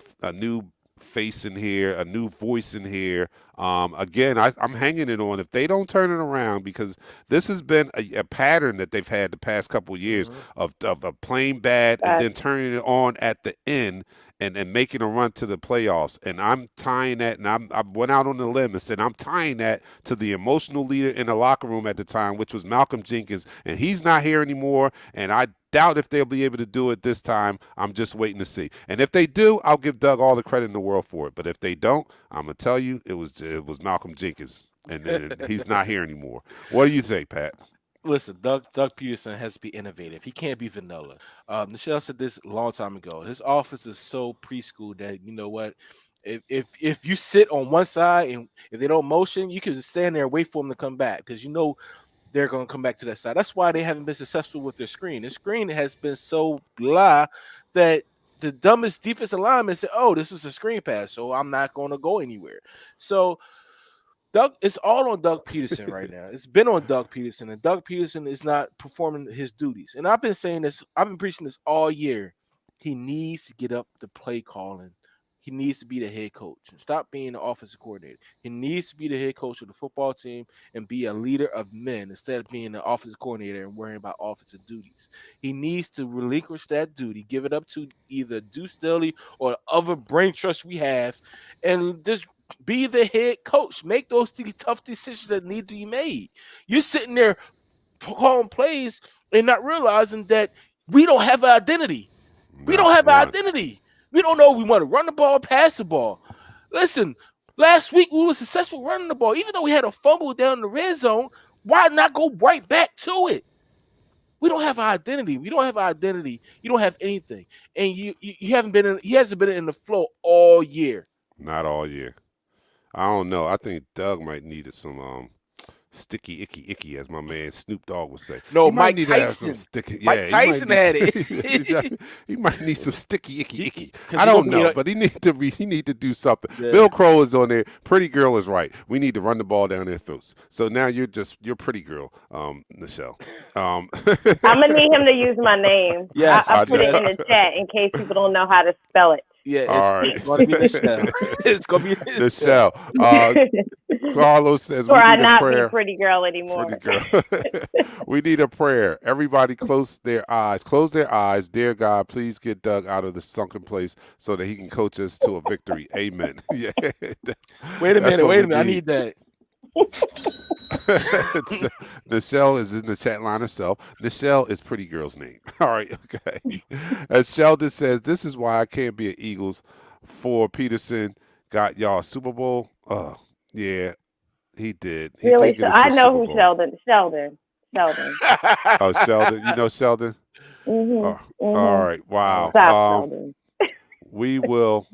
B: face in here, a new voice in here. Again, I'm hanging it on if they don't turn it around, because this has been a pattern that they've had the past couple of years of playing bad and then turning it on at the end and making a run to the playoffs. And I'm tying that, and I went out on the limb and said I'm tying that to the emotional leader in the locker room at the time, which was Malcolm Jenkins, and he's not here anymore, and I doubt if they'll be able to do it this time. I'm just waiting to see. And if they do, I'll give Doug all the credit in the world for it. But if they don't, I'm going to tell you it was Malcolm Jenkins, and he's not here anymore. What do you think, Pat?
C: Listen, Doug Peterson has to be innovative. He can't be vanilla. Michelle said this a long time ago. His offense is so preschool that, you know what, if you sit on one side and if they don't motion, you can stand there and wait for them to come back, because you know they're going to come back to that side. That's why they haven't been successful with their screen. The screen has been so blah that the dumbest defensive lineman said, oh, this is a screen pass, so I'm not going to go anywhere. So it's all on Doug Peterson right now. It's been on Doug Peterson, and Doug Peterson is not performing his duties. And I've been saying this, I've been preaching this all year. He needs to get up the play calling. He needs to be the head coach and stop being the offensive coordinator. He needs to be the head coach of the football team and be a leader of men instead of being the offensive coordinator and worrying about offensive duties. He needs to relinquish that duty, give it up to either Deuce Staley or the other brain trust we have, and just be the head coach. Make those tough decisions that need to be made. You're sitting there calling plays and not realizing that we don't have an identity. We don't have an identity. We don't know if we want to run the ball or pass the ball. Listen, last week we were successful running the ball. Even though we had a fumble down in the red zone, why not go right back to it? We don't have an identity. We don't have an identity. You don't have anything. And you haven't been in, he hasn't been in the flow all year.
B: Not all year. I don't know. I think Doug might need some sticky, icky, as my man Snoop Dogg would say.
C: No, Mike Tyson. Mike Tyson had it.
B: He might need some sticky, icky. I don't know, but he need to do something. Yeah. Bill Crow is on there. Pretty girl is right. We need to run the ball down their throats. So now you're pretty girl, Michelle.
E: I'm gonna need him to use my name.
C: Yes,
E: I'll put it in the chat in case people don't know how to spell it.
C: Yeah, it's going to be Michelle. It's going to be
B: Michelle. Carlos says
E: we
B: need
E: I not
B: a prayer.
E: Be pretty girl anymore.
B: Pretty girl. We need a prayer. Everybody close their eyes. Close their eyes. Dear God, please get Doug out of the sunken place so that he can coach us to a victory. Amen. Yeah.
C: Wait a minute. I need that.
B: Nichelle is in the chat line herself. Nichelle is pretty girl's name. All right, okay. As Sheldon says, this is why I can't be an Eagles for Peterson. Got y'all Super Bowl. Oh, yeah, he did. He
E: really? So I know who Sheldon. Sheldon.
B: Oh, Sheldon. You know Sheldon?
E: Mm-hmm.
B: Oh, all right. Wow.
E: Stop, Sheldon.
B: We will.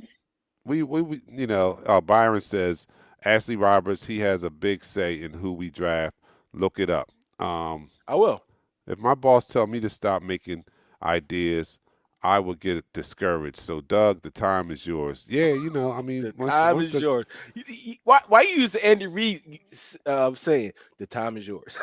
B: We Byron says, Ashley Roberts, he has a big say in who we draft. Look it up.
C: I will.
B: If my boss tell me to stop making ideas, I will get discouraged. So, Doug, the time is yours. Yeah,
C: the time is yours. Why you use the Andy Reid saying the time is yours?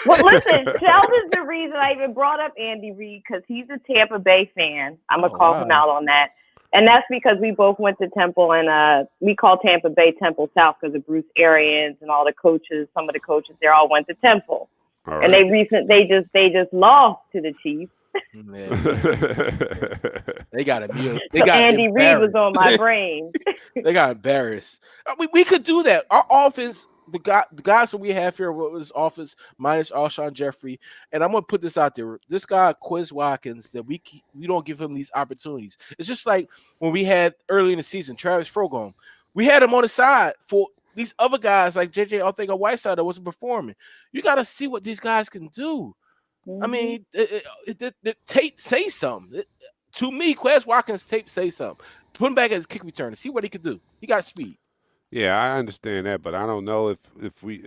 E: Well, listen, Sheldon's the reason I even brought up Andy Reid, because he's a Tampa Bay fan. I'm gonna call him out on that. And that's because we both went to Temple, and we call Tampa Bay Temple South because of Bruce Arians and all the coaches. Some of the coaches there all went to Temple, and they just lost to the Chiefs.
C: They got a
E: Andy Reid was on my brain.
C: They got embarrassed. We could do that. Our offense the guys that we have here with this office minus Alshon Jeffrey, and I'm gonna put this out there. This guy Quiz Watkins, that we don't give him these opportunities. It's just like when we had early in the season Travis Frogone. We had him on the side for these other guys like JJ Arthur-Whiteside that wasn't performing. You got to see what these guys can do. I mean, the tape say something. To me, Quez Watkins' tape say something. Put him back as a kick returner. See what he can do. He got speed.
B: Yeah, I understand that, but I don't know if we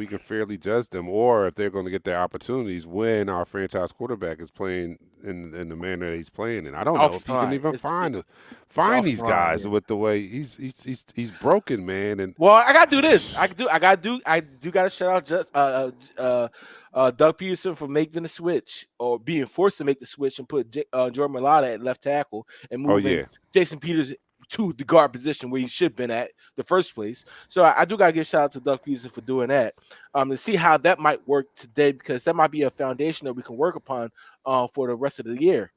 B: can fairly judge them or if they're going to get their opportunities when our franchise quarterback is playing in the manner that he's playing. And I don't know if he can even find these guys with the way he's broken, man. And
C: well, I gotta do this. I do gotta shout out just Doug Peterson for making the switch or being forced to make the switch and put Jordan Mailata at left tackle and moving Jason Peters to the guard position where he should have been at the first place. So I do gotta give a shout out to Doug Peterson for doing that. To see how that might work today, because that might be a foundation that we can work upon for the rest of the year.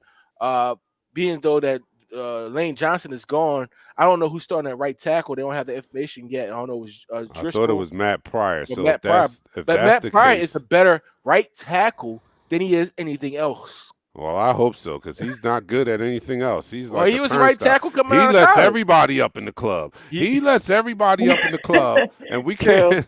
C: Being though that Lane Johnson is gone, I don't know who's starting at right tackle. They don't have the information yet. I don't know. It was
B: I thought it was Matt Pryor. So
C: Matt Pryor. But Matt Pryor is a better right tackle than he is anything else.
B: Well, I hope so, because he's not good at anything else. He's like
C: he was a right tackle coming out of
B: college. He lets
C: everybody
B: up in the club. He lets everybody up in the club, and we can't.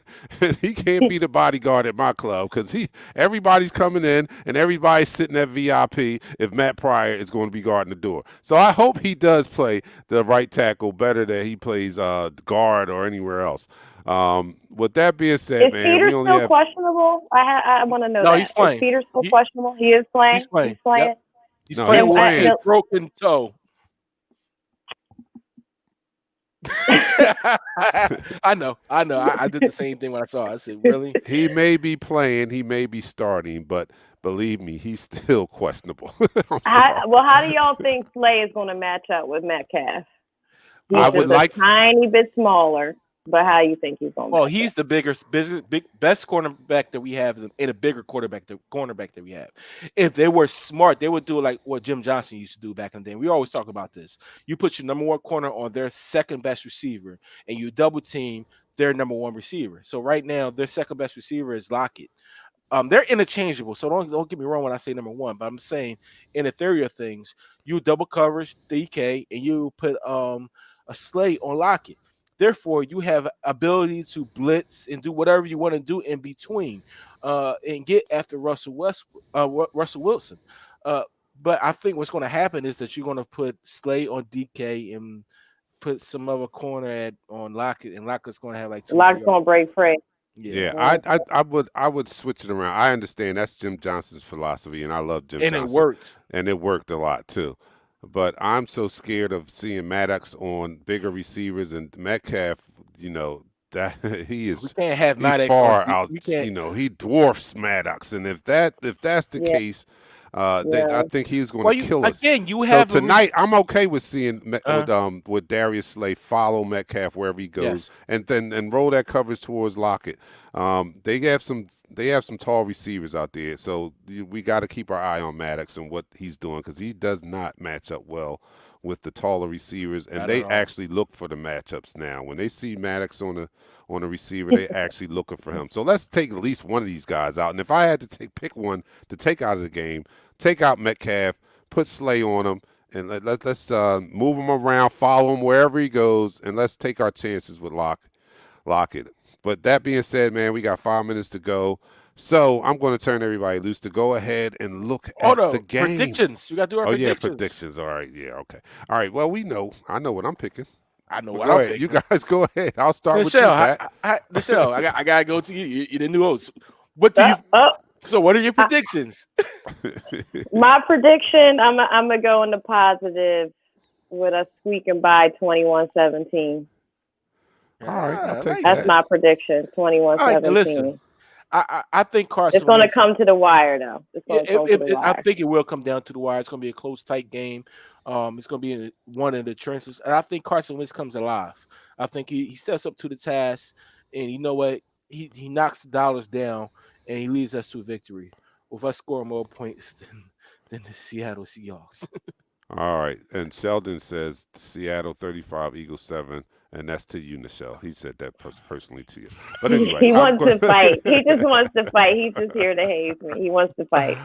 B: He can't be the bodyguard at my club because everybody's coming in and everybody's sitting at VIP. If Matt Pryor is going to be guarding the door, so I hope he does play the right tackle better than he plays guard or anywhere else. With that being said,
E: is Peter still questionable? I want to know.
C: No, he's playing.
E: Is Peter still questionable? He is playing.
C: He's playing.
E: He's playing.
C: Yep. He's playing with a broken toe. I know. I did the same thing when I saw it. I said, really?
B: He may be playing. He may be starting, but believe me, he's still questionable.
E: How do y'all think Slay is going to match up with Metcalf?
B: I would like
E: a tiny bit smaller. But how you think he's going to?
C: Well, he's the best cornerback that we have, and a bigger cornerback that we have. If they were smart, they would do like what Jim Johnson used to do back in the day. We always talk about this. You put your number one corner on their second best receiver, and you double team their number one receiver. So right now, their second best receiver is Lockett. They're interchangeable, so don't get me wrong when I say number one. But I'm saying in the theory of things, you double coverage DK, and you put a Slay on Lockett. Therefore, you have ability to blitz and do whatever you want to do in between, and get after Russell Wilson. But I think what's going to happen is that you're going to put Slay on DK and put some other corner on Lockett, and Lockett's going to have like
E: Lockett's going to break free.
B: Yeah, I would switch it around. I understand that's Jim Johnson's philosophy, and I love Jim Johnson.
C: And it worked.
B: And it worked a lot too. But I'm so scared of seeing Maddox on bigger receivers and Metcalf, that he is
C: we can't have Maddox
B: far out. He dwarfs Maddox. And if that's the case, I think he's going to kill us.
C: Again,
B: tonight I'm okay with seeing with Darius Slay follow Metcalf wherever he goes, and then roll that coverage towards Lockett. They have some tall receivers out there, so we got to keep our eye on Maddox and what he's doing, because he does not match up well with the taller receivers, and they actually look for the matchups now. When they see Maddox on a receiver, they actually looking for him. So let's take at least one of these guys out. And if I had to pick one to take out of the game, take out Metcalf, put Slay on him, and let's move him around, follow him wherever he goes, and let's take our chances with Lockett. But that being said, man, we got 5 minutes to go. So I'm going to turn everybody loose to go ahead and look at the game.
C: Predictions. We got to do our predictions.
B: Yeah, predictions. All right. Yeah, okay. All right. Well, I know what I'm picking.
C: I know what I'm picking.
B: You guys go ahead. I'll start with you, Pat.
C: Michelle, I got to go to you. You're the new host. What do you So what are your predictions?
E: My prediction, I'm going to go in the positive with us squeaking by 21-17.
B: All right. I'll take
E: That's my prediction, 21-17. Right,
C: listen. I think Carson.
E: It's going to come to the wire, though.
C: I think it will come down to the wire. It's going to be a close, tight game. It's going to be one in the trenches, and I think Carson Wentz comes alive. I think he steps up to the task, and you know what? He knocks the dollars down, and he leads us to a victory with us scoring more points than the Seattle Seahawks.
B: All right, and Sheldon says Seattle 35, Eagles 7, And that's to you, Nichelle. He said that personally to you. But anyway,
E: he wants to fight. He just wants to fight. He's just here to haze me. He wants to fight.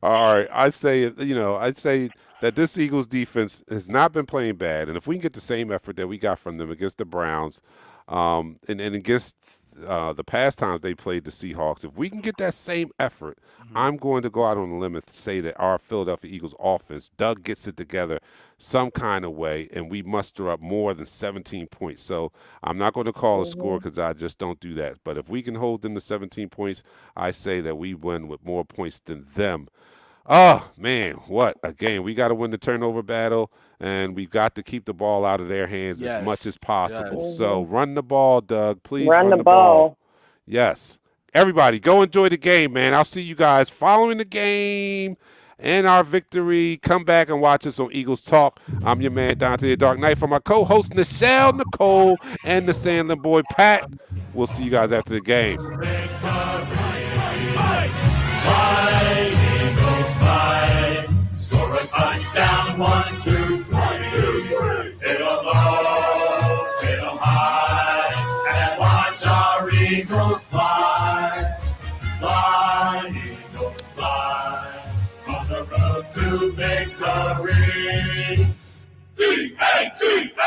B: All right, I'd say that this Eagles defense has not been playing bad, and if we can get the same effort that we got from them against the Browns, and against the past times they played the Seahawks, if we can get that same effort, I'm going to go out on a limb and say that our Philadelphia Eagles offense, Doug gets it together some kind of way, and we muster up more than 17 points. So I'm not going to call a score because I just don't do that. But if we can hold them to 17 points, I say that we win with more points than them. Oh, man, what a game. We got to win the turnover battle, and we've got to keep the ball out of their hands as much as possible.
C: Yes.
B: So run the ball, Doug. Please
E: run the ball.
B: Yes. Everybody, go enjoy the game, man. I'll see you guys following the game and our victory. Come back and watch us on Eagles Talk. I'm your man, Dante the Dark Knight, for my co-host, Nichelle, Nicole, and the Sandlin boy, Pat. We'll see you guys after the game.
A: Score a touchdown, 1, 2, 3. Hit 'em low, hit 'em high, and watch our Eagles fly. Fly, Eagles fly, on the road to victory. E-A-G-L-E-S